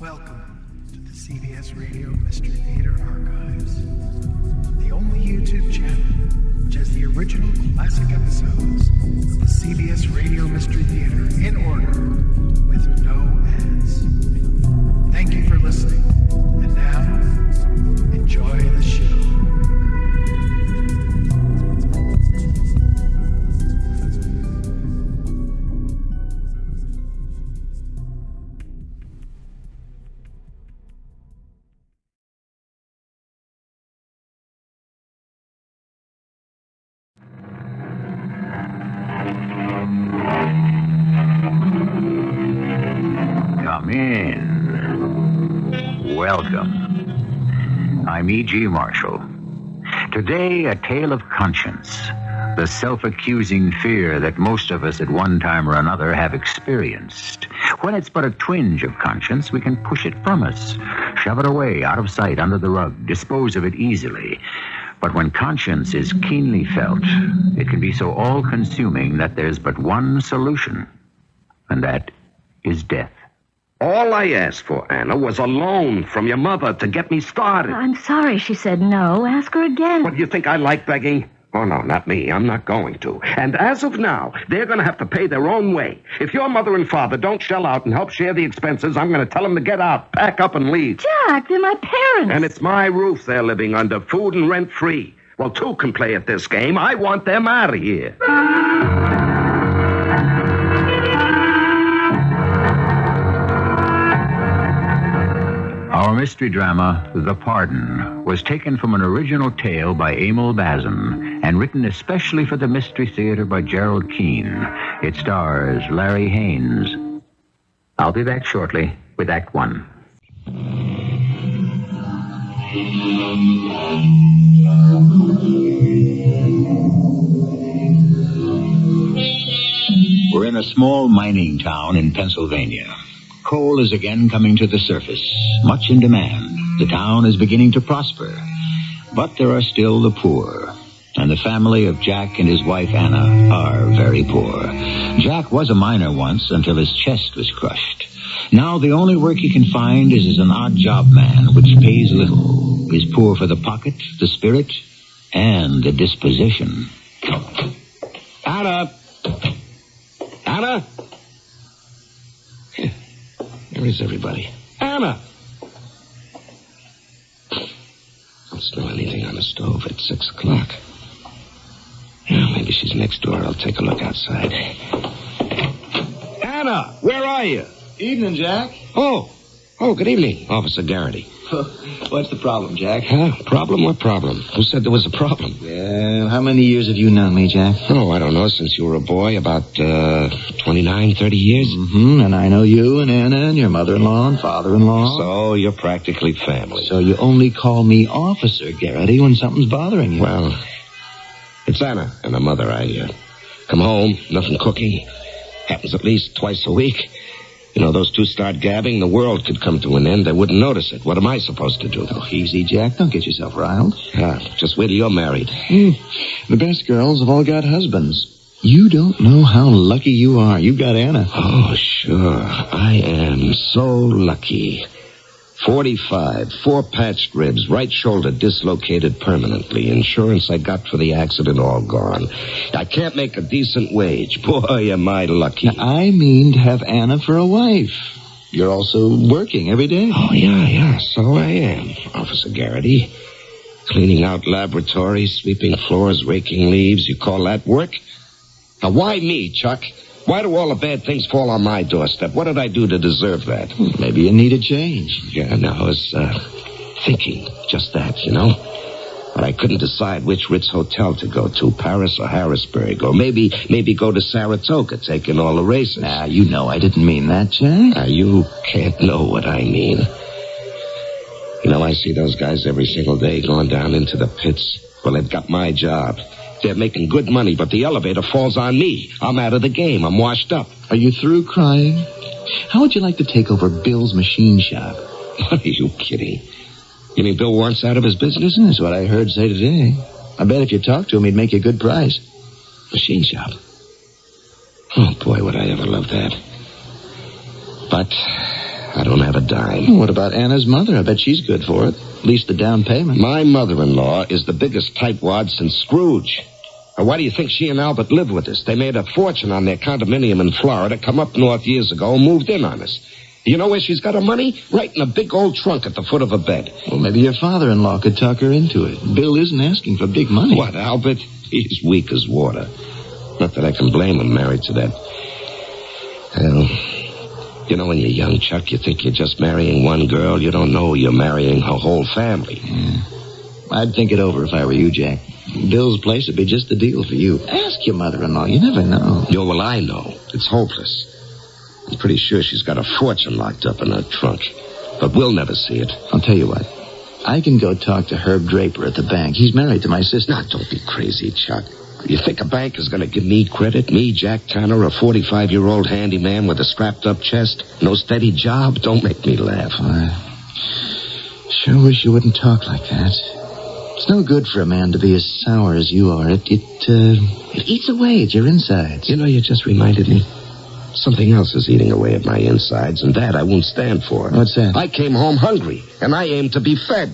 Welcome to the CBS Radio Mystery Theater Archives, the only YouTube channel which has the original classic episodes of the CBS Radio Mystery Theater in order with no ads. Thank you for listening, and now, enjoy the show. Come in. Welcome. I'm E.G. Marshall. Today, a tale of conscience, the self-accusing fear that most of us at one time or another have experienced. When it's but a twinge of conscience, we can push it from us, shove it away, out of sight, under the rug, dispose of it easily. But when conscience is keenly felt, it can be so all-consuming that there's but one solution, and that is death. All I asked for, Anna, was a loan from your mother to get me started. I'm sorry she said no. Ask her again. What, do you think I like begging? Oh, no, not me. I'm not going to. And as of now, they're going to have to pay their own way. If your mother and father don't shell out and help share the expenses, I'm going to tell them to get out, pack up, and leave. Jack, they're my parents. And it's my roof they're living under, food and rent free. Well, two can play at this game. I want them out of here. Our mystery drama, The Pardon, was taken from an original tale by Emil Bazin and written especially for the Mystery Theater by Gerald Keane. It stars Larry Haines. I'll be back shortly with Act One. We're in a small mining town in Pennsylvania. Coal is again coming to the surface, much in demand. The town is beginning to prosper. But there are still the poor. And the family of Jack and his wife Anna are very poor. Jack was a miner once until his chest was crushed. Now the only work he can find is as an odd job man, which pays little. Is poor for the pocket, the spirit, and the disposition. Anna! Anna! Where is everybody? Anna! Don't smell anything on the stove at 6 o'clock. Yeah, maybe she's next door. I'll take a look outside. Anna! Where are you? Evening, Jack. Oh, good evening, Officer Garrity. What's the problem, Jack? Huh? Problem? What problem? Who said there was a problem? Yeah, how many years have you known me, Jack? Oh, I don't know, since you were a boy, about 29, 30 years. Mm-hmm, and I know you and Anna and your mother-in-law and father-in-law. So you're practically family. So you only call me Officer Garrity when something's bothering you. Well, it's Anna and her mother. I come home, nothing cooking. Happens at least twice a week. You know, those two start gabbing, the world could come to an end. They wouldn't notice it. What am I supposed to do? Oh, easy, Jack. Don't get yourself riled. Just wait till you're married. The best girls have all got husbands. You don't know how lucky you are. You've got Anna. Oh, sure. I am so lucky. 45, 4 patched ribs, right shoulder dislocated permanently. Insurance I got for the accident all gone. I can't make a decent wage. Boy, am I lucky. Now, I mean to have Anna for a wife. You're also working every day. Oh, yeah, so I am, Officer Garrity. Cleaning out laboratories, sweeping floors, raking leaves. You call that work? Now, why me, Chuck? Why do all the bad things fall on my doorstep? What did I do to deserve that? Maybe you need a change. Yeah, no, I was thinking just that, you know. But I couldn't decide which Ritz hotel to go to, Paris or Harrisburg, or maybe go to Saratoga, take in all the races. Now, you know I didn't mean that, Jack. Now, you can't know what I mean. You know, I see those guys every single day going down into the pits. Well, they've got my job. They're making good money, but the elevator falls on me. I'm out of the game. I'm washed up. Are you through crying? How would you like to take over Bill's machine shop? Are you kidding? You mean Bill wants out of his business? That's what I heard say today. I bet if you talked to him, he'd make you a good price. Machine shop? Oh, boy, would I ever love that. But I don't have a dime. What about Anna's mother? I bet she's good for it. At least the down payment. My mother-in-law is the biggest tightwad since Scrooge. Now, why do you think she and Albert live with us? They made a fortune on their condominium in Florida, come up north years ago, and moved in on us. You know where she's got her money? Right in a big old trunk at the foot of her bed. Well, maybe your father-in-law could talk her into it. Bill isn't asking for big money. What, Albert? He's weak as water. Not that I can blame him married to that. Well, you know when you're young, Chuck, you think you're just marrying one girl. You don't know you're marrying her whole family. Yeah. I'd think it over if I were you, Jack. Bill's place would be just the deal for you. Ask your mother-in-law. You never know. Yeah, well, I know. It's hopeless. I'm pretty sure she's got a fortune locked up in her trunk. But we'll never see it. I'll tell you what. I can go talk to Herb Draper at the bank. He's married to my sister. Now, don't be crazy, Chuck. You think a bank is going to give me credit? Me, Jack Tanner, a 45-year-old handyman with a strapped-up chest? No steady job? Don't make me laugh. I sure wish you wouldn't talk like that. It's no good for a man to be as sour as you are. It eats away at your insides. You know, you just reminded me. Something else is eating away at my insides, and that I won't stand for. What's that? I came home hungry, and I aim to be fed.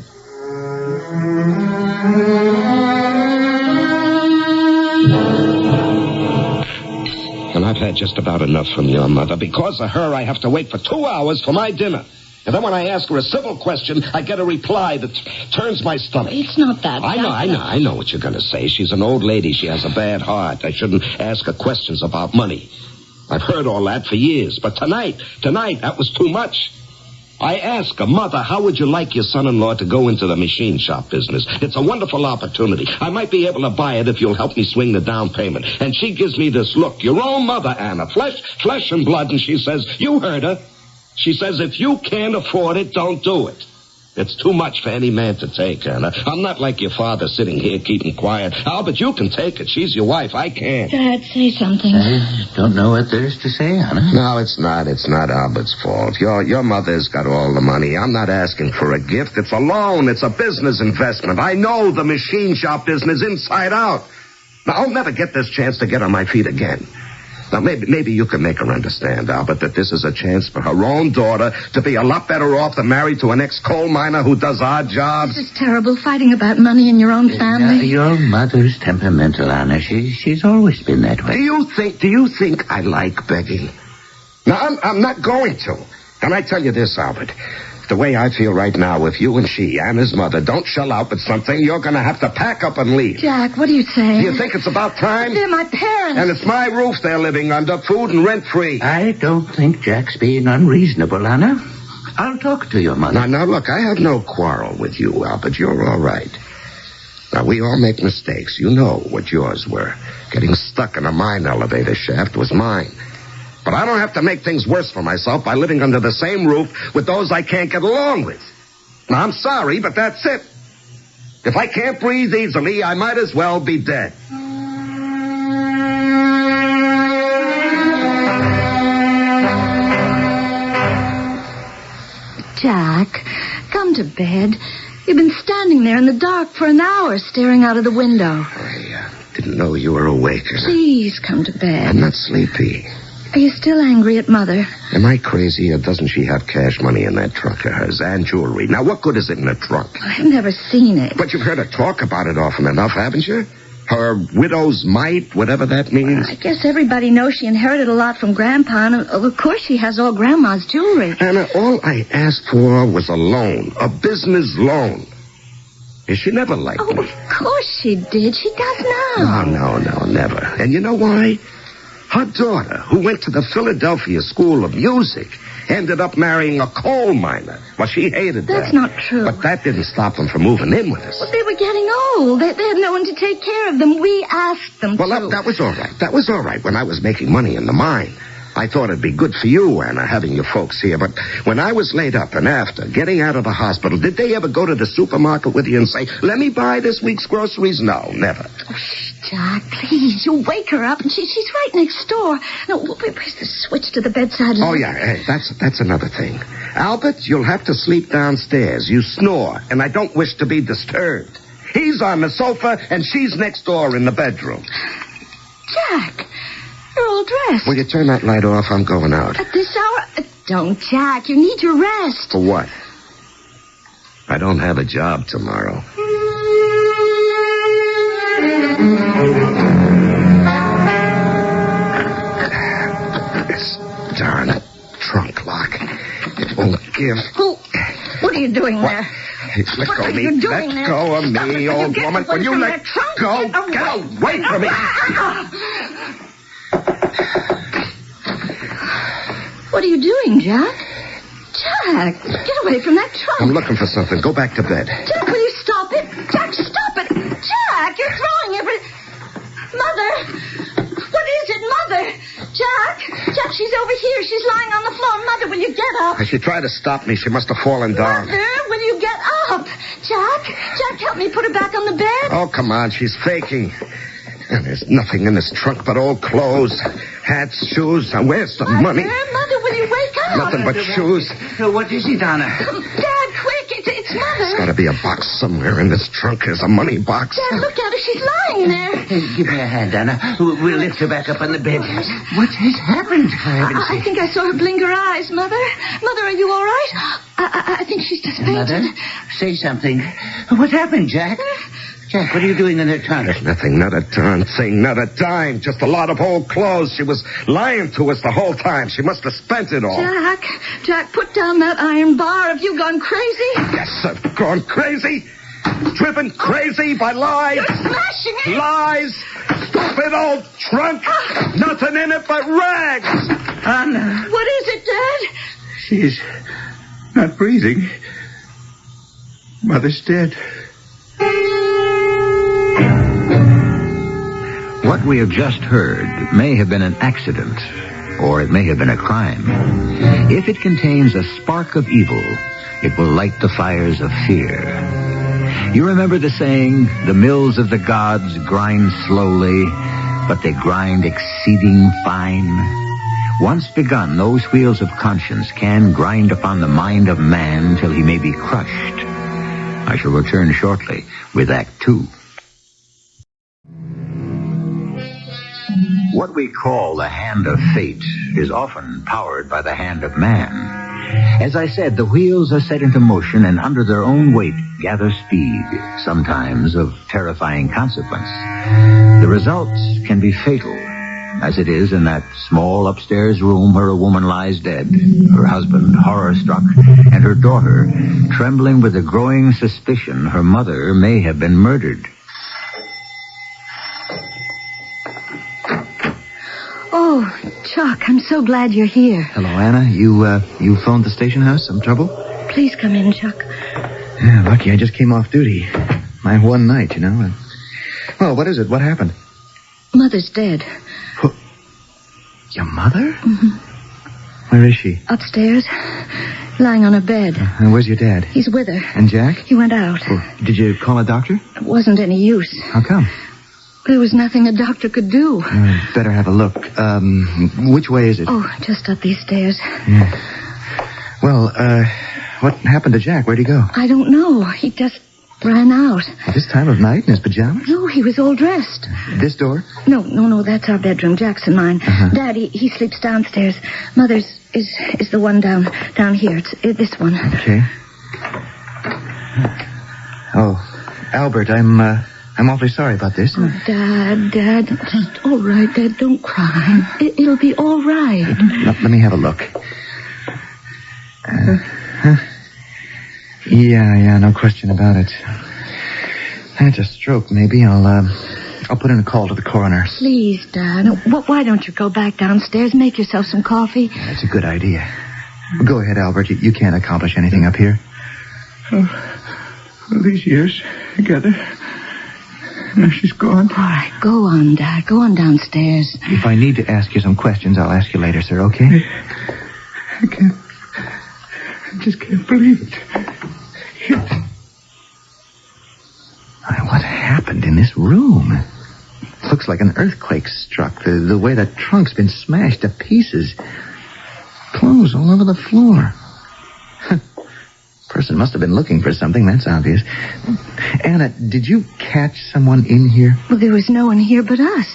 And I've had just about enough from your mother. Because of her, I have to wait for 2 hours for my dinner. And then when I ask her a civil question, I get a reply that turns my stomach. It's not that. I know what you're going to say. She's an old lady. She has a bad heart. I shouldn't ask her questions about money. I've heard all that for years. But tonight, that was too much. I asked her, Mother, how would you like your son-in-law to go into the machine shop business? It's a wonderful opportunity. I might be able to buy it if you'll help me swing the down payment. And she gives me this look. Your own mother, Anna. Flesh and blood. And she says, you heard her. She says, if you can't afford it, don't do it. It's too much for any man to take, Anna. I'm not like your father sitting here keeping quiet. Albert, you can take it. She's your wife. I can't. Dad, say something. I don't know what there is to say, Anna. No, it's not. It's not Albert's fault. Your mother's got all the money. I'm not asking for a gift. It's a loan. It's a business investment. I know the machine shop business inside out. Now, I'll never get this chance to get on my feet again. Now, maybe you can make her understand, Albert, that this is a chance for her own daughter to be a lot better off than married to an ex-coal miner who does odd jobs. This is terrible, fighting about money in your own family. Your mother's temperamental, Anna. She's always been that way. Do you think I like begging? No, I'm not going to. And I tell you this, Albert. The way I feel right now, if you and she, Anna's mother, don't shell out with something, you're going to have to pack up and leave. Jack, what are you saying? Do you think it's about time? They're my parents. And it's my roof they're living under, food and rent-free. I don't think Jack's being unreasonable, Anna. I'll talk to your mother. Now, look, I have no quarrel with you, Albert. You're all right. Now, we all make mistakes. You know what yours were. Getting stuck in a mine elevator shaft was mine. But I don't have to make things worse for myself by living under the same roof with those I can't get along with. Now, I'm sorry, but that's it. If I can't breathe easily, I might as well be dead. Jack, come to bed. You've been standing there in the dark for an hour staring out of the window. I didn't know you were awake. Please come to bed. I'm not sleepy. Are you still angry at Mother? Am I crazy, or doesn't she have cash money in that trunk of hers and jewelry? Now, what good is it in a trunk? I've never seen it. But you've heard her talk about it often enough, haven't you? Her widow's mite, whatever that means. I guess everybody knows she inherited a lot from Grandpa, and of course she has all Grandma's jewelry. Anna, all I asked for was a loan, a business loan. She never liked me. Of course she did. She does now. No, never. And you know why? Her daughter, who went to the Philadelphia School of Music, ended up marrying a coal miner. Well, she hated that. That's not true. But that didn't stop them from moving in with us. Well, they were getting old. They had no one to take care of them. We asked them to. Well, that was all right. That was all right when I was making money in the mine. I thought it'd be good for you, Anna, having your folks here. But when I was laid up and after, getting out of the hospital, did they ever go to the supermarket with you and say, let me buy this week's groceries? No, never. Oh, shh, Jack, please. You'll wake her up. And she's right next door. No, where's the switch to the bedside? Oh, yeah, hey, that's another thing. Albert, you'll have to sleep downstairs. You snore, and I don't wish to be disturbed. He's on the sofa, and she's next door in the bedroom. Jack, you're all dressed. Will you turn that light off? I'm going out. At this hour? don't, Jack. You need your rest. For what? I don't have a job tomorrow. This darn trunk lock. It won't give. What are you doing there? Hey, let What go are of me. you doing Let there? go of Stop me, it. old Get woman. away Will you from let that trunk. go? Get away. Get away from me. What are you doing, Jack? Jack, get away from that trunk. I'm looking for something. Go back to bed. Jack, will you stop it? Jack, stop it. Jack, you're throwing every... Mother! What is it, Mother? Jack, she's over here. She's lying on the floor. Mother, will you get up? She tried to stop me. She must have fallen down. Mother, will you get up? Jack, help me put her back on the bed. Oh, come on. She's faking. And there's nothing in this trunk but old clothes, hats, shoes. And where's the money? Mother, will you wake up? Nothing but shoes. What is it, Anna? Dad, quick, it's Mother. There's got to be a box somewhere in this trunk. There's a money box. Dad, look at her. She's lying there. Give me a hand, Anna. We'll lift her back up on the bed. What has happened, for heaven's I sake? think I saw her blink her eyes, Mother. Mother, are you all right? I think she's just fainted. Mother, say something. What happened, Jack? Jack, what are you doing in her trunk? There's nothing, not a darn thing, not a dime. Just a lot of old clothes. She was lying to us the whole time. She must have spent it all. Jack, put down that iron bar. Have you gone crazy? Yes, I've gone crazy. Driven crazy by lies. You're smashing it. Lies. Stupid old trunk. Nothing in it but rags. Anna. What is it, Dad? She's not breathing. Mother's dead. What we have just heard may have been an accident, or it may have been a crime. If it contains a spark of evil, it will light the fires of fear. You remember the saying, the mills of the gods grind slowly, but they grind exceeding fine? Once begun, those wheels of conscience can grind upon the mind of man till he may be crushed. I shall return shortly with Act 2. What we call the hand of fate is often powered by the hand of man. As I said, the wheels are set into motion and under their own weight gather speed, sometimes of terrifying consequence. The results can be fatal, as it is in that small upstairs room where a woman lies dead, her husband horror-struck, and her daughter trembling with a growing suspicion her mother may have been murdered. Oh, Chuck, I'm so glad you're here. Hello, Anna. You phoned the station house? Some trouble? Please come in, Chuck. Yeah, lucky I just came off duty. My one night, you know. Well, what is it? What happened? Mother's dead. Your mother? Mm-hmm. Where is she? Upstairs, lying on her bed. And where's your dad? He's with her. And Jack? He went out. Oh, did you call a doctor? It wasn't any use. How come? There was nothing a doctor could do. Better have a look. Which way is it? Oh, just up these stairs. Yeah. Well, what happened to Jack? Where'd he go? I don't know. He just ran out. At this time of night in his pajamas? No, he was all dressed. This door? No, that's our bedroom. Jack's and mine. Uh-huh. Dad, he sleeps downstairs. Mother's is the one down here. It's this one. Okay. Oh, Albert, I'm awfully sorry about this. Oh, Dad, it's all right, Dad. Don't cry. It'll be all right. Let me have a look. Yeah, no question about it. That's a stroke, maybe. I'll put in a call to the coroner. Please, Dad. Why don't you go back downstairs, make yourself some coffee? Yeah, that's a good idea. Go ahead, Albert. You can't accomplish anything up here. All these years together. Now she's gone. All right, go on, Dad. Go on downstairs. If I need to ask you some questions, I'll ask you later, sir, okay? I just can't believe it. What happened in this room? Looks like an earthquake struck. The way that trunk's been smashed to pieces. Clothes all over the floor. Person must have been looking for something, that's obvious. Anna, did you catch someone in here? Well, there was no one here but us.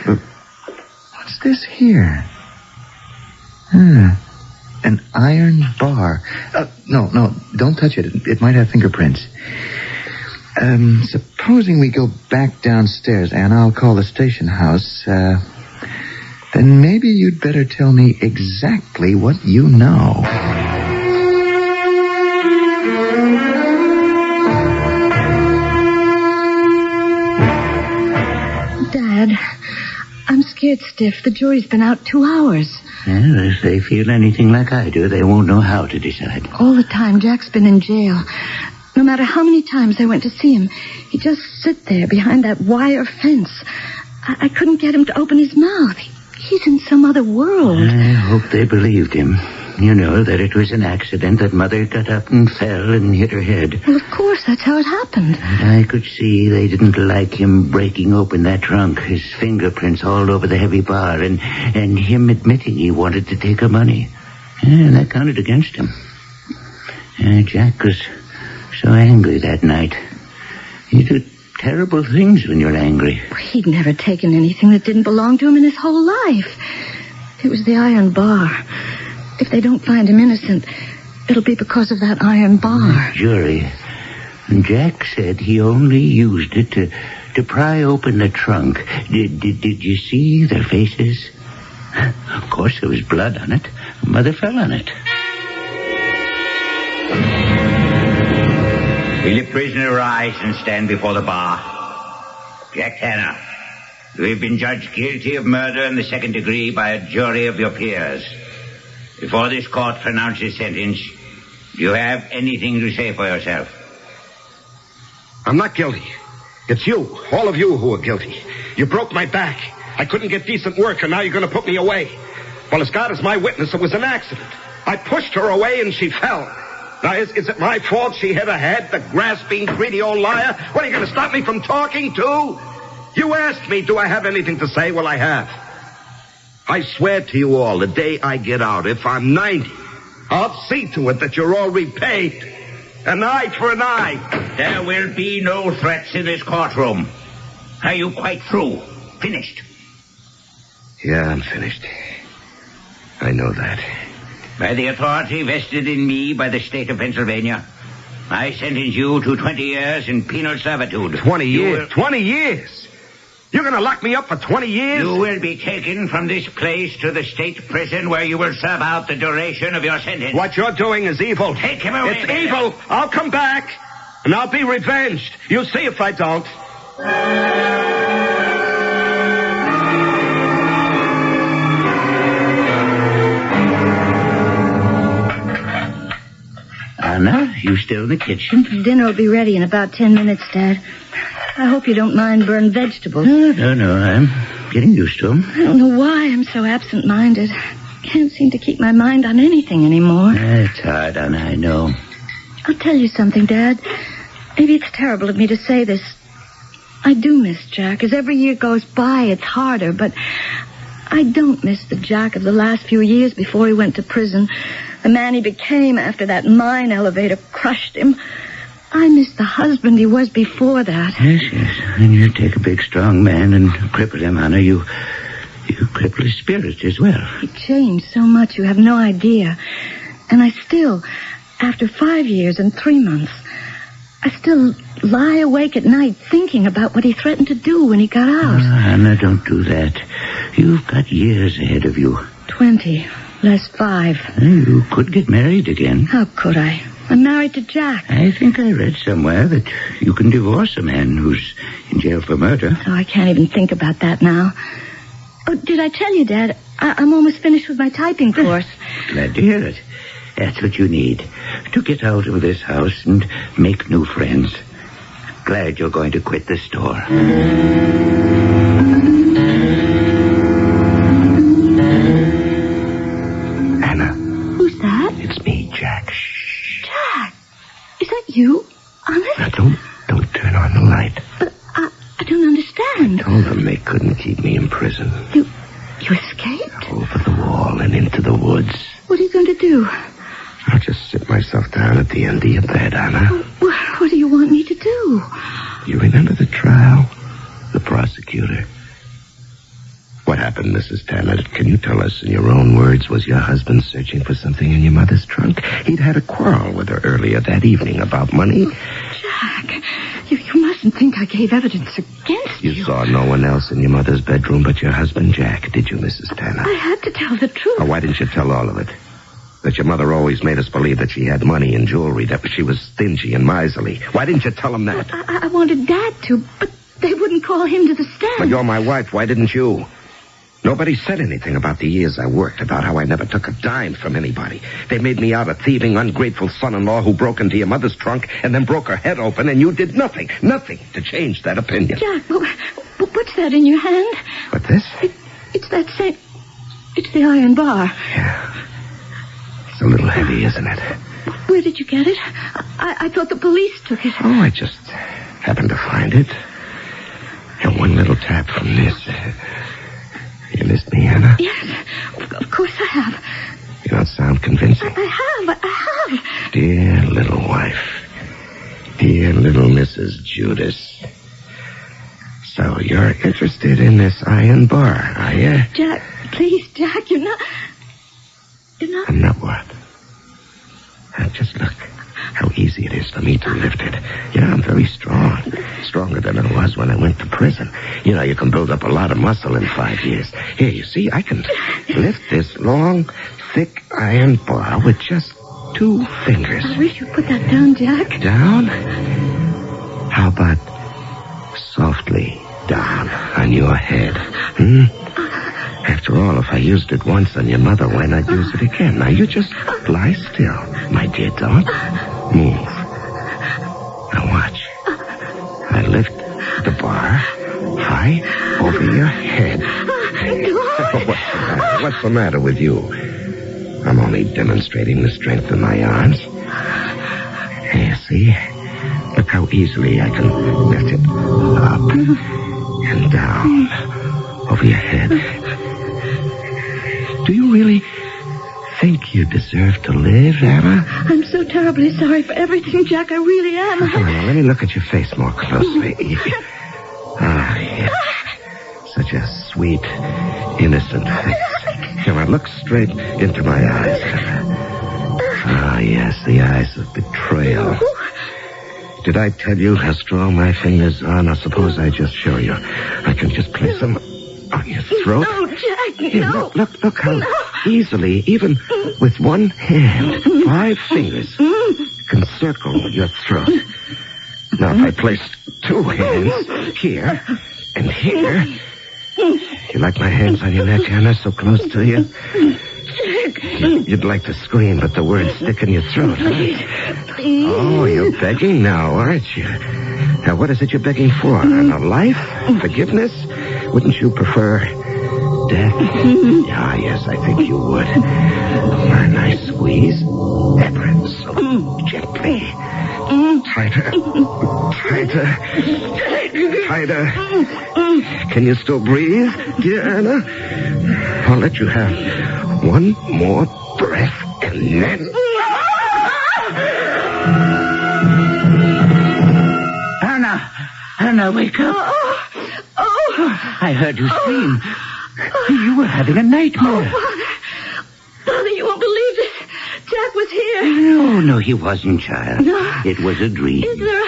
What's this here? An iron bar. No, don't touch it. It might have fingerprints. Supposing we go back downstairs, Anna, I'll call the station house. Then maybe you'd better tell me exactly what you know. Dad, I'm scared stiff. The jury's been out 2 hours. Well, if they feel anything like I do, they won't know how to decide. All the time, Jack's been in jail. No matter how many times I went to see him, he'd just sit there behind that wire fence. I couldn't get him to open his mouth. He's in some other world. I hope they believed him. You know, that it was an accident, that Mother got up and fell and hit her head. Well, of course, that's how it happened. And I could see they didn't like him breaking open that trunk, his fingerprints all over the heavy bar, and him admitting he wanted to take her money. And that counted against him. Jack was so angry that night. You do terrible things when you're angry. He'd never taken anything that didn't belong to him in his whole life. It was the iron bar. If they don't find him innocent, it'll be because of that iron bar. Jury. And Jack said he only used it to pry open the trunk. Did you see their faces? Of course, there was blood on it. Mother fell on it. Will the prisoner rise and stand before the bar? Jack Tanner, you have been judged guilty of murder in the second degree by a jury of your peers. Before this court pronounces sentence, do you have anything to say for yourself? I'm not guilty. It's you, all of you, who are guilty. You broke my back. I couldn't get decent work, and now you're going to put me away. Well, as God is my witness, it was an accident. I pushed her away, and she fell. Now, is it my fault she hit her head, the grasping, greedy old liar? What, are you going to stop me from talking, too? You asked me, do I have anything to say? Well, I have. I swear to you all, the day I get out, if I'm 90, I'll see to it that you're all repaid. An eye for an eye. There will be no threats in this courtroom. Are you quite through? Finished? Yeah, I'm finished. I know that. By the authority vested in me by the state of Pennsylvania, I sentence you to 20 years in penal servitude. 20 years? 20 years? You're going to lock me up for 20 years? You will be taken from this place to the state prison where you will serve out the duration of your sentence. What you're doing is evil. Take him away. It's evil. I'll come back, and I'll be revenged. You'll see if I don't. Anna, you still in the kitchen? Dinner will be ready in about 10 minutes, Dad. I hope you don't mind burned vegetables. No, I'm getting used to them. I don't know why I'm so absent-minded. Can't seem to keep my mind on anything anymore. It's hard, Anna, I know. I'll tell you something, Dad. Maybe it's terrible of me to say this. I do miss Jack. As every year goes by, it's harder, but I don't miss the Jack of the last few years before he went to prison. The man he became after that mine elevator crushed him. I miss the husband he was before that. Yes. And you take a big, strong man and cripple him, Anna. You cripple his spirit as well. He changed so much, you have no idea. And I still, after 5 years and 3 months, I still lie awake at night thinking about what he threatened to do when he got out. Anna, don't do that. You've got years ahead of you. 20, less 5. You could get married again. How could I? I'm married to Jack. I think I read somewhere that you can divorce a man who's in jail for murder. Oh, I can't even think about that now. Oh, did I tell you, Dad? I'm almost finished with my typing course. Glad to hear it. That's what you need, to get out of this house and make new friends. Glad you're going to quit the store. Anna. Who's that? It's me, Jack. Shh. Jack, is that you? Honest? Now, don't turn on the light. But I don't understand. Told them they couldn't keep me in prison. You escaped? Over the wall and into the woods. What are you going to do? I'll just sit myself down at the end of your bed, Anna. What do you want me to do? You remember the trial? The prosecutor? What happened? happened, Mrs. Tanner? Can you tell us in your own words, was your husband searching for something in your mother's trunk? He'd had a quarrel with her earlier that evening about money. Jack, you mustn't think I gave evidence against you. You saw no one else in your mother's bedroom but your husband, Jack, did you, Mrs. Tanner? I had to tell the truth. Or why didn't you tell all of it? That your mother always made us believe that she had money and jewelry, that she was stingy and miserly. Why didn't you tell him that? I wanted Dad to, but they wouldn't call him to the stand. But you're my wife. Why didn't you? Nobody said anything about the years I worked, about how I never took a dime from anybody. They made me out a thieving, ungrateful son-in-law who broke into your mother's trunk and then broke her head open, and you did nothing to change that opinion. Jack, what's that in your hand? What, this? It's that same... It's the iron bar. Yeah. It's a little heavy, isn't it? Where did you get it? I thought the police took it. Oh, I just happened to find it. And one little tap from this. You missed me, Anna? Yes, of course I have. You don't sound convincing. I have. Dear little wife. Dear little Mrs. Judas. So you're interested in this iron bar, are you? Jack, please, Jack, you're not... I'm not what? Just look how easy it is for me to lift it. Yeah, I'm very strong. Stronger than I was when I went to prison. You know, you can build up a lot of muscle in 5 years. Here, you see, I can lift this long, thick iron bar with just 2 fingers. I wish you'd put that down, Jack. Down? How about softly down on your head? After all, if I used it once on your mother, why not use it again? Now, you just lie still, my dear. Don't move. Now, watch. I lift the bar high over your head. What's the matter with you? I'm only demonstrating the strength of my arms. Here, see? Look how easily I can lift it up and down over your head. Do you really think you deserve to live, Anna? I'm so terribly sorry for everything, Jack. I really am. Come on, let me look at your face more closely. Yes. Such a sweet, innocent face. Come on, look straight into my eyes. Yes, the eyes of betrayal. Did I tell you how strong my fingers are? Now, suppose I just show you. I can just place them on your throat. No, Jack, Here, no. Look how easily, even with one hand, 5 fingers can circle your throat. Now, if I placed 2 hands here and here... You like my hands on your neck, Anna, so close to you? You'd like to scream, but the words stick in your throat, huh? Please. Oh, you're begging now, aren't you? Now, what is it you're begging for? A life? Forgiveness? Wouldn't you prefer death? Yes, I think you would. A nice squeeze. Ever so gently. Tighter. Can you still breathe, dear Anna? I'll let you have one more breath and then... Anna, wake up. I heard you scream. You were having a nightmare. Father, you won't believe this. Jack was here. No, he wasn't, child. No. It was a dream. Is there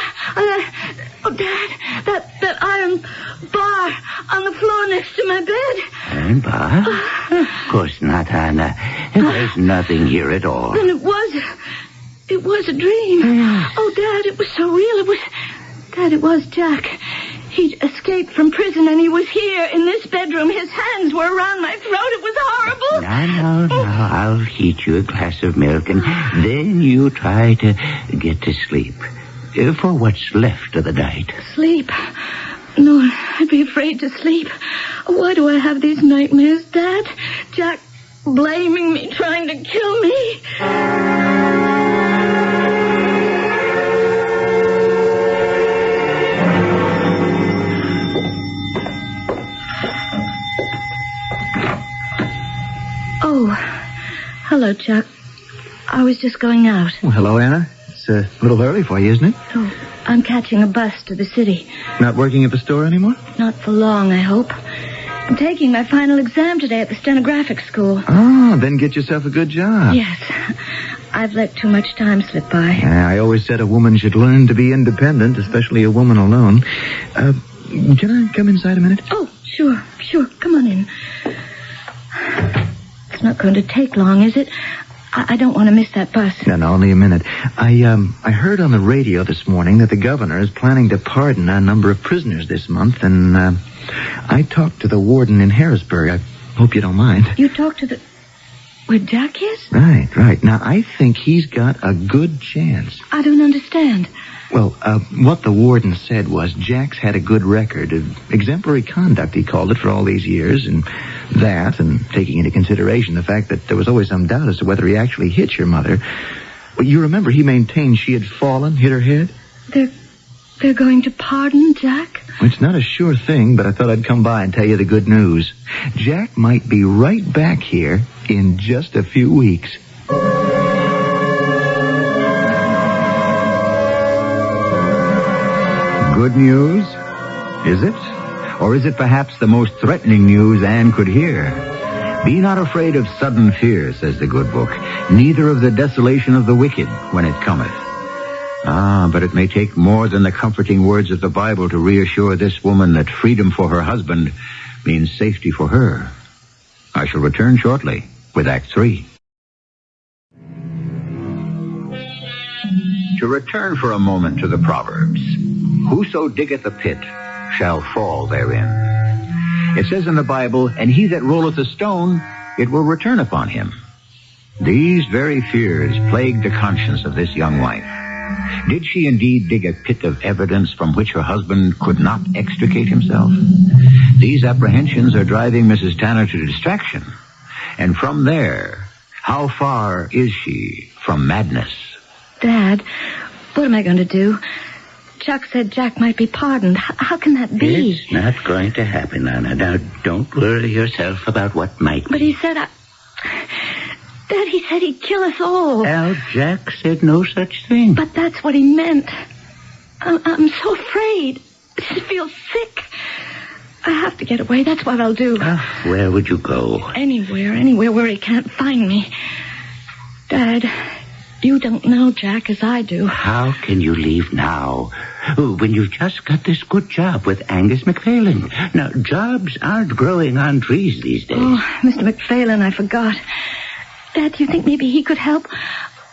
Dad, that iron bar on the floor next to my bed? Iron bar? Of course not, Anna. There's nothing here at all. Then it was a dream. Oh, Dad, it was so real. It was Jack. He'd escaped from prison and he was here in this bedroom. His hands were around my throat. It was horrible. Now, I'll heat you a glass of milk and then you try to get to sleep. For what's left of the night. Sleep? No, I'd be afraid to sleep. Why do I have these nightmares, Dad? Jack blaming me, trying to kill me. Oh, hello, Chuck. I was just going out. Well, hello, Anna. It's a little early for you, isn't it? Oh, I'm catching a bus to the city. Not working at the store anymore? Not for long, I hope. I'm taking my final exam today at the stenographic school. Oh, then get yourself a good job. Yes. I've let too much time slip by. I always said a woman should learn to be independent, especially a woman alone. Can I come inside a minute? Oh, sure. Come on in. It's not going to take long, is it? I don't want to miss that bus. No, only a minute. I heard on the radio this morning that the governor is planning to pardon a number of prisoners this month, and I talked to the warden in Harrisburg. I hope you don't mind. You talked to the... Where Jack is? Right. Now, I think he's got a good chance. I don't understand. Well, what the warden said was Jack's had a good record of exemplary conduct, he called it, for all these years, and taking into consideration the fact that there was always some doubt as to whether he actually hit your mother. Well, you remember he maintained she had fallen, hit her head? They're going to pardon Jack? It's not a sure thing, but I thought I'd come by and tell you the good news. Jack might be right back here in just a few weeks. Good news? Is it? Or is it perhaps the most threatening news Anne could hear? Be not afraid of sudden fear, says the good book, neither of the desolation of the wicked when it cometh. But it may take more than the comforting words of the Bible to reassure this woman that freedom for her husband means safety for her. I shall return shortly with Act 3. To return for a moment to the Proverbs. Whoso diggeth a pit shall fall therein. It says in the Bible, and he that rolleth a stone, it will return upon him. These very fears plagued the conscience of this young wife. Did she indeed dig a pit of evidence from which her husband could not extricate himself? These apprehensions are driving Mrs. Tanner to distraction. And from there, how far is she from madness? Dad, what am I going to do? Chuck said Jack might be pardoned. How can that be? It's not going to happen, Anna. Now, don't worry yourself about what might be. But he said Dad, he said he'd kill us all. Al, Jack said no such thing. But that's what he meant. I'm so afraid. I just feel sick. I have to get away. That's what I'll do. Where would you go? Anywhere where he can't find me. Dad, you don't know Jack as I do. How can you leave now? When you've just got this good job with Angus McPhailen. Now, jobs aren't growing on trees these days. Oh, Mr. McPhailen, I forgot. Dad, do you think maybe he could help?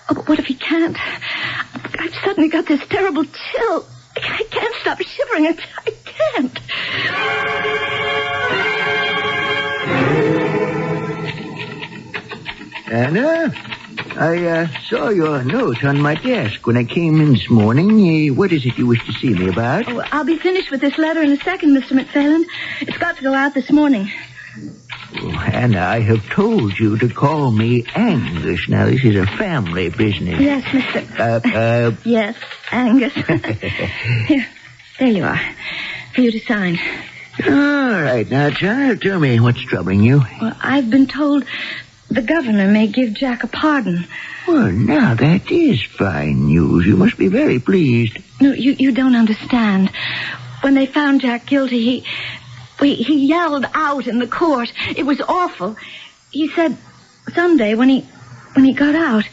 Oh, but what if he can't? I've suddenly got this terrible chill. I can't stop shivering. I can't. Anna, I saw your note on my desk when I came in this morning. What is it you wish to see me about? Oh, I'll be finished with this letter in a second, Mr. McPhailen. It's got to go out this morning. Oh, Anna, I have told you to call me Angus. Now, this is a family business. Yes, Mr. Yes, Angus. Here, there you are. For you to sign. All right. Now, child, tell me what's troubling you. Well, I've been told the governor may give Jack a pardon. Well, now, that is fine news. You must be very pleased. No, you don't understand. When they found Jack guilty, he yelled out in the court. It was awful. He said someday when he got out,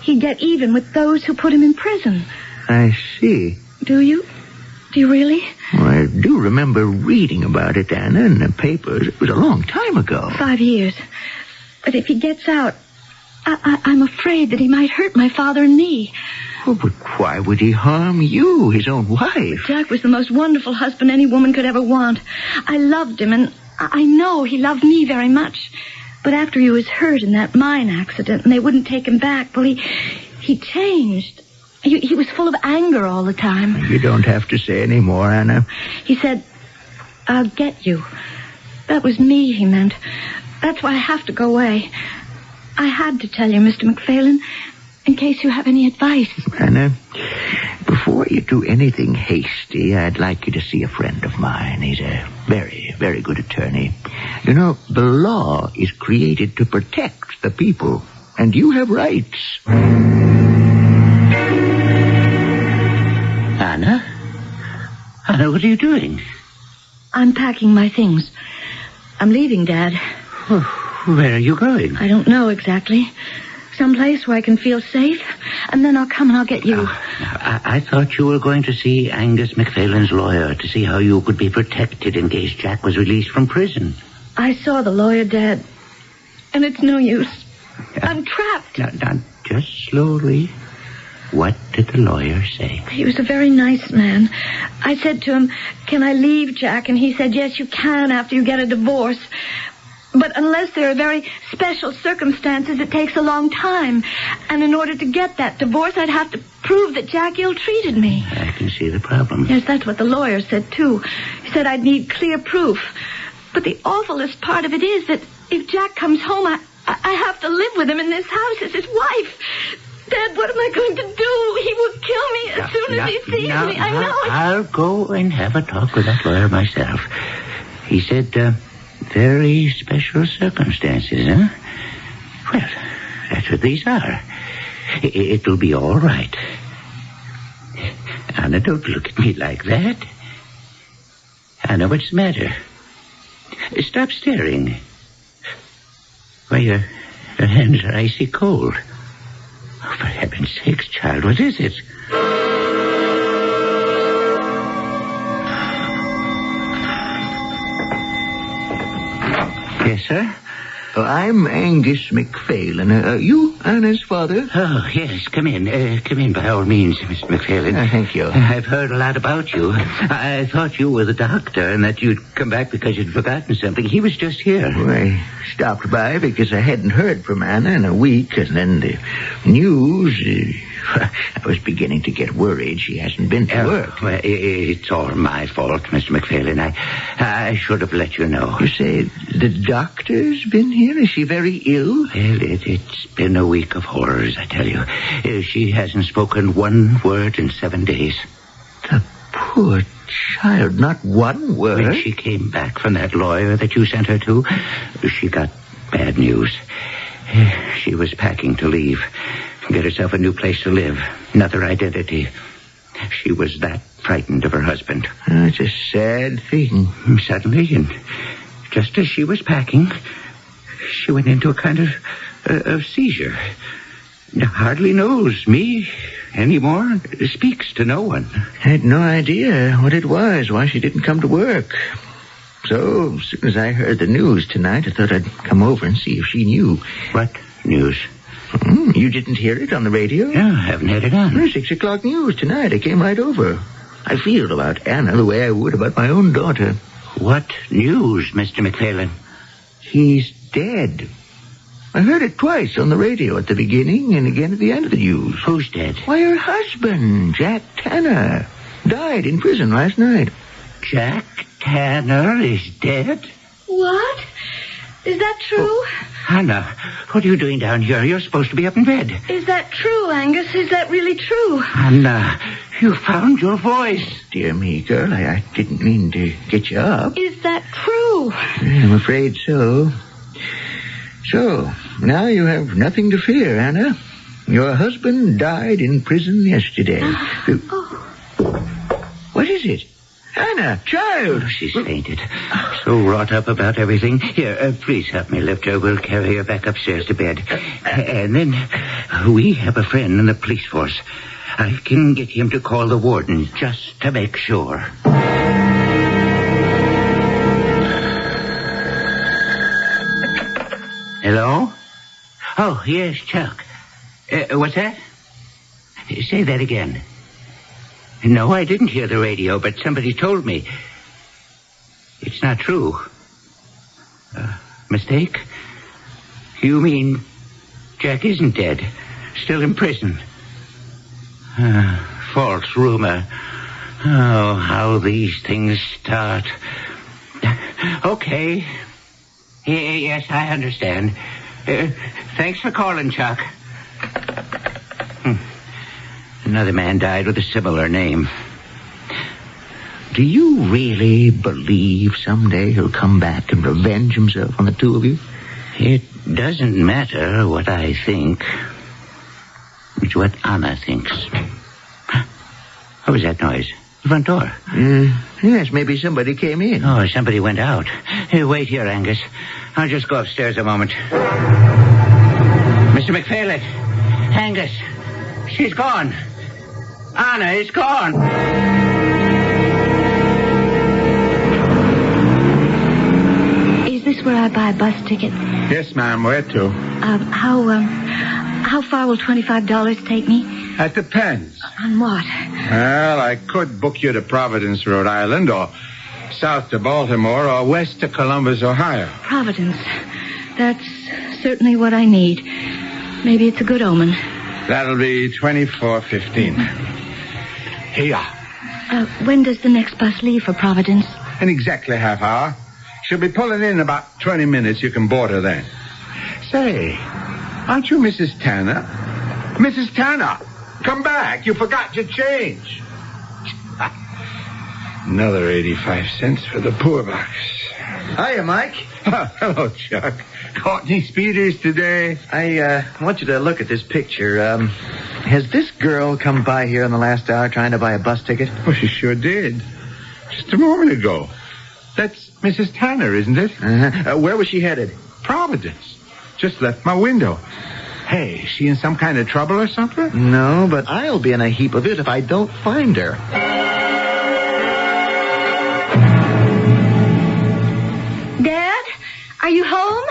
he'd get even with those who put him in prison. I see. Do you? Do you really? Well, I do remember reading about it, Anna, in the papers. It was a long time ago. 5 years. But if he gets out, I'm afraid that he might hurt my father and me. Oh, but why would he harm you, his own wife? Jack was the most wonderful husband any woman could ever want. I loved him, and I know he loved me very much. But after he was hurt in that mine accident and they wouldn't take him back, well, he changed. He was full of anger all the time. You don't have to say any more, Anna. He said, I'll get you. That was me, he meant. That's why I have to go away. I had to tell you, Mr. McPhailen, in case you have any advice. Anna, before you do anything hasty, I'd like you to see a friend of mine. He's a very, very good attorney. You know, the law is created to protect the people, and you have rights. Anna, what are you doing? I'm packing my things. I'm leaving, Dad. Where are you going? I don't know exactly. Someplace where I can feel safe, and then I'll come and I'll get you. I thought you were going to see Angus McPhail's lawyer to see how you could be protected in case Jack was released from prison. I saw the lawyer, Dad, and it's no use. I'm trapped. Now, just slowly. What did the lawyer say? He was a very nice man. I said to him, "Can I leave, Jack?" And he said, "Yes, you can after you get a divorce. But unless there are very special circumstances, it takes a long time. And in order to get that divorce, I'd have to prove that Jack ill-treated me." I can see the problem. Yes, that's what the lawyer said, too. He said I'd need clear proof. But the awfulest part of it is that if Jack comes home, I have to live with him in this house as his wife. Dad, what am I going to do? He will kill me as soon as he sees me. I know it. I'll go and have a talk with that lawyer myself. He said, very special circumstances, huh? Well, that's what these are. It'll be all right. Anna, don't look at me like that. Anna, what's the matter? Stop staring. Why, your hands are icy cold. Oh, for heaven's sakes, child, what is it? Yes, sir? I'm Angus McPhail. Are you Anna's father? Oh, yes, come in. Come in by all means, Mr. McPhail. Thank you. I've heard a lot about you. I thought you were the doctor and that you'd come back because you'd forgotten something. He was just here. Well, I stopped by because I hadn't heard from Anna in a week, and then the news... I was beginning to get worried she hasn't been to work. Well, it's all my fault, Mr. McPhail. I should have let you know. You say the doctor's been here? Is she very ill? Well, it's been a week of horrors, I tell you. She hasn't spoken one word in 7 days. The poor child, not one word. When she came back from that lawyer that you sent her to, she got bad news. She was packing to leave. Get herself a new place to live. Another identity. She was that frightened of her husband. It's a sad thing. Suddenly, and just as she was packing, she went into a kind of seizure. Hardly knows me anymore. Speaks to no one. I had no idea what it was, why she didn't come to work. So, as soon as I heard the news tonight, I thought I'd come over and see if she knew. What news? You didn't hear it on the radio? No, I haven't had it on. 6 o'clock news tonight. I came right over. I feel about Anna the way I would about my own daughter. What news, Mr. McPhail? He's dead. I heard it twice on the radio at the beginning and again at the end of the news. Who's dead? Why, her husband, Jack Tanner, died in prison last night. Jack Tanner is dead? What? Is that true? Anna, what are you doing down here? You're supposed to be up in bed. Is that true, Angus? Is that really true? Anna, you found your voice. Dear me, girl, I didn't mean to get you up. Is that true? I'm afraid so. So, now you have nothing to fear, Anna. Your husband died in prison yesterday. What is it? Anna, child! Oh, she's fainted. So wrought up about everything. Here, please help me lift her. We'll carry her back upstairs to bed. And then we have a friend in the police force. I can get him to call the warden just to make sure. Hello? Oh, yes, Chuck. What's that? Say that again. No, I didn't hear the radio, but somebody told me. It's not true. Mistake? You mean Jack isn't dead? Still in prison? False rumor. Oh, how these things start. Okay. Yes, I understand. Thanks for calling, Chuck. Another man died with a similar name. Do you really believe someday he'll come back and revenge himself on the two of you? It doesn't matter what I think. It's what Anna thinks. What was that noise? The front door. Yes, maybe somebody came in. Oh, somebody went out. Hey, wait here, Angus. I'll just go upstairs a moment. Mr. McPhail. Angus. She's gone. Anna is gone. Is this where I buy a bus ticket? Yes, ma'am. Where to? How far will $25 take me? That depends. On what? Well, I could book you to Providence, Rhode Island, or south to Baltimore, or west to Columbus, Ohio. Providence. That's certainly what I need. Maybe it's a good omen. That'll be $24.15. Here. When does the next bus leave for Providence? In exactly half hour. She'll be pulling in about 20 minutes. You can board her then. Say, aren't you Mrs. Tanner? Mrs. Tanner, come back. You forgot your change. Another 85 cents for the poor box. Hiya, Mike. Hello, Chuck. Caught any speeders today? I want you to look at this picture. Has this girl come by here in the last hour trying to buy a bus ticket? Oh, she sure did. Just a moment ago. That's Mrs. Tanner, isn't it? Where was she headed? Providence. Just left my window. Hey, is she in some kind of trouble or something? No, but I'll be in a heap of it if I don't find her. Dad, are you home?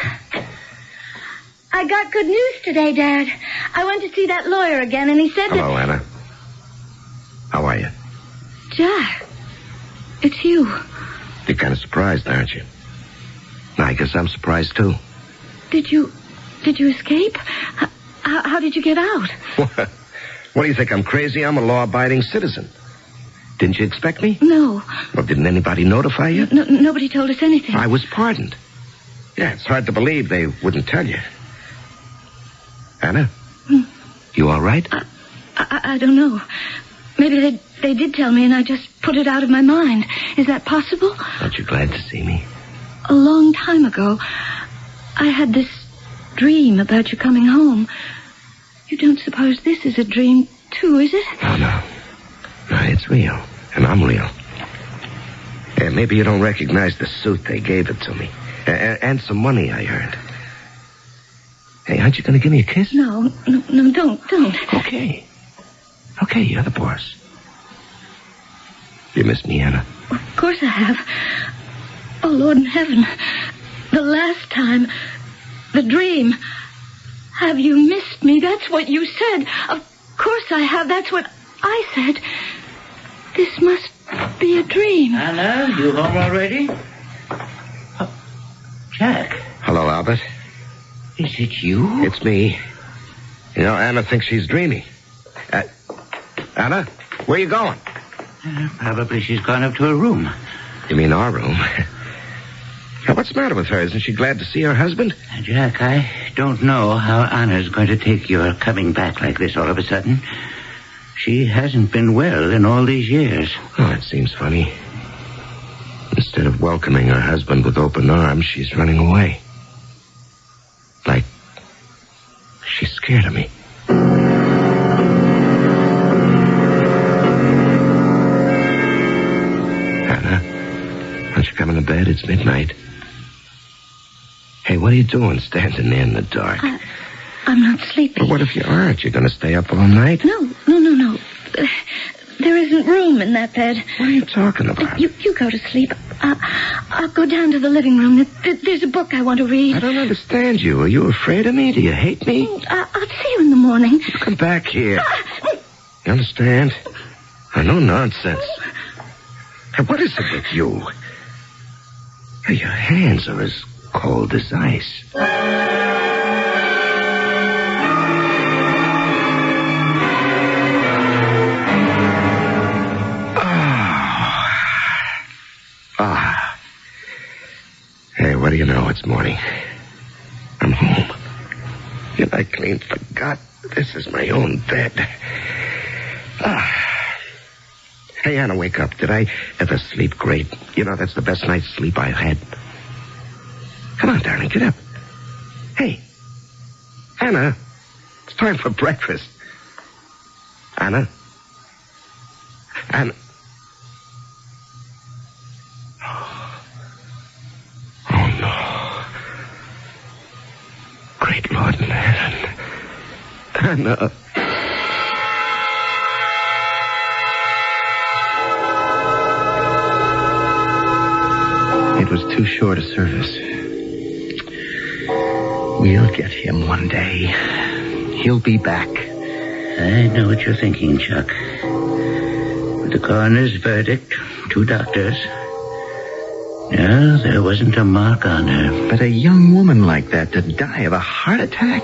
I got good news today, Dad. I went to see that lawyer again, and he said Hello, Anna. How are you? Jack, it's you. You're kind of surprised, aren't you? I guess I'm surprised, too. Did you escape? How did you get out? What do you think? I'm crazy? I'm a law-abiding citizen. Didn't you expect me? No. Well, didn't anybody notify you? Nobody told us anything. I was pardoned. Yeah, it's hard to believe they wouldn't tell you. Anna? You all right? I don't know. Maybe they did tell me and I just put it out of my mind. Is that possible? Aren't you glad to see me? A long time ago, I had this dream about you coming home. You don't suppose this is a dream, too, is it? Oh, no. No, it's real. And I'm real. Yeah, maybe you don't recognize the suit. They gave it to me. And some money I earned. Hey, aren't you going to give me a kiss? No, don't. Okay. Okay, you're the boss. You miss me, Anna? Of course I have. Oh, Lord in heaven. The last time. The dream. Have you missed me? That's what you said. Of course I have. That's what I said. This must be a dream. Anna, you home already? Oh, Jack. Hello, Albert. Is it you? It's me. You know, Anna thinks she's dreamy. Anna, where you going? Probably she's gone up to her room. You mean our room? Now, what's the matter with her? Isn't she glad to see her husband? Jack, I don't know how Anna's going to take your coming back like this all of a sudden. She hasn't been well in all these years. Oh, it seems funny. Instead of welcoming her husband with open arms, she's running away. Like she's scared of me. Anna, aren't you coming to bed? It's midnight. Hey, what are you doing standing there in the dark? I'm not sleepy. Well, what if you aren't? You're going to stay up all night? No. There isn't room in that bed. What are you talking about? You go to sleep. I'll go down to the living room. There's a book I want to read. I don't understand you. Are you afraid of me? Do you hate me? I'll see you in the morning. You come back here. You understand? No nonsense. Hey, what is it with you? Hey, your hands are as cold as ice. Hey, what do you know? It's morning. I'm home. And I clean forgot this is my own bed. Hey, Anna, wake up. Did I ever sleep great? You know, that's the best night's sleep I've had. Come on, darling, get up. Hey, Anna, it's time for breakfast. Anna? No. It was too short a service. We'll get him one day. He'll be back. I know what you're thinking, Chuck. With the coroner's verdict, 2 doctors. No, there wasn't a mark on her. But a young woman like that to die of a heart attack?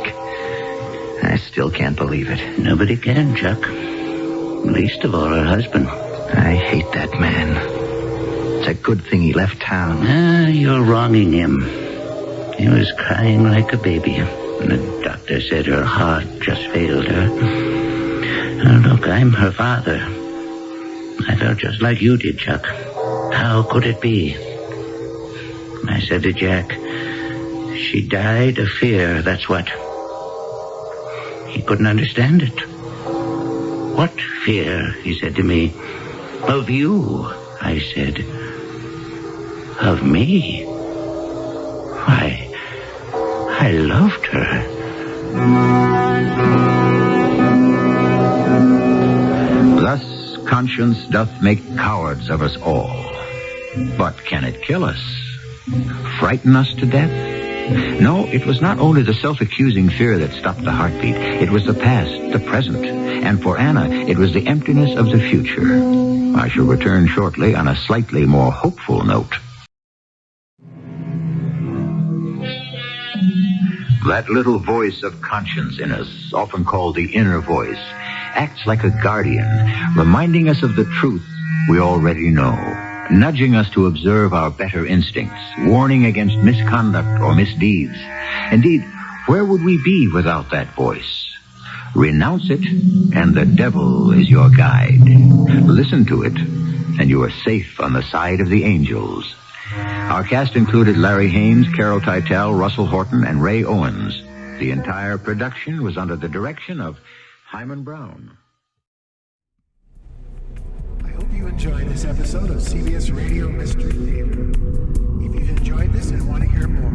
I still can't believe it. Nobody can, Chuck. Least of all her husband. I hate that man. It's a good thing he left town. You're wronging him. He was crying like a baby. And the doctor said her heart just failed her. Now, look, I'm her father. I felt just like you did, Chuck. How could it be? I said to Jack, she died of fear, that's what. He couldn't understand it. What fear, he said to me. Of you, I said. Of me? Why, I loved her. Thus conscience doth make cowards of us all. But can it kill us? Frighten us to death? No, it was not only the self-accusing fear that stopped the heartbeat. It was the past, the present, and for Anna, it was the emptiness of the future. I shall return shortly on a slightly more hopeful note. That little voice of conscience in us, often called the inner voice, acts like a guardian, reminding us of the truth we already know, nudging us to observe our better instincts, warning against misconduct or misdeeds. Indeed, where would we be without that voice? Renounce it, and the devil is your guide. Listen to it, and you are safe on the side of the angels. Our cast included Larry Haines, Carol Teitel, Russell Horton, and Ray Owens. The entire production was under the direction of Hyman Brown. I hope you enjoyed this episode of CBS Radio Mystery Theater. If you've enjoyed this and want to hear more,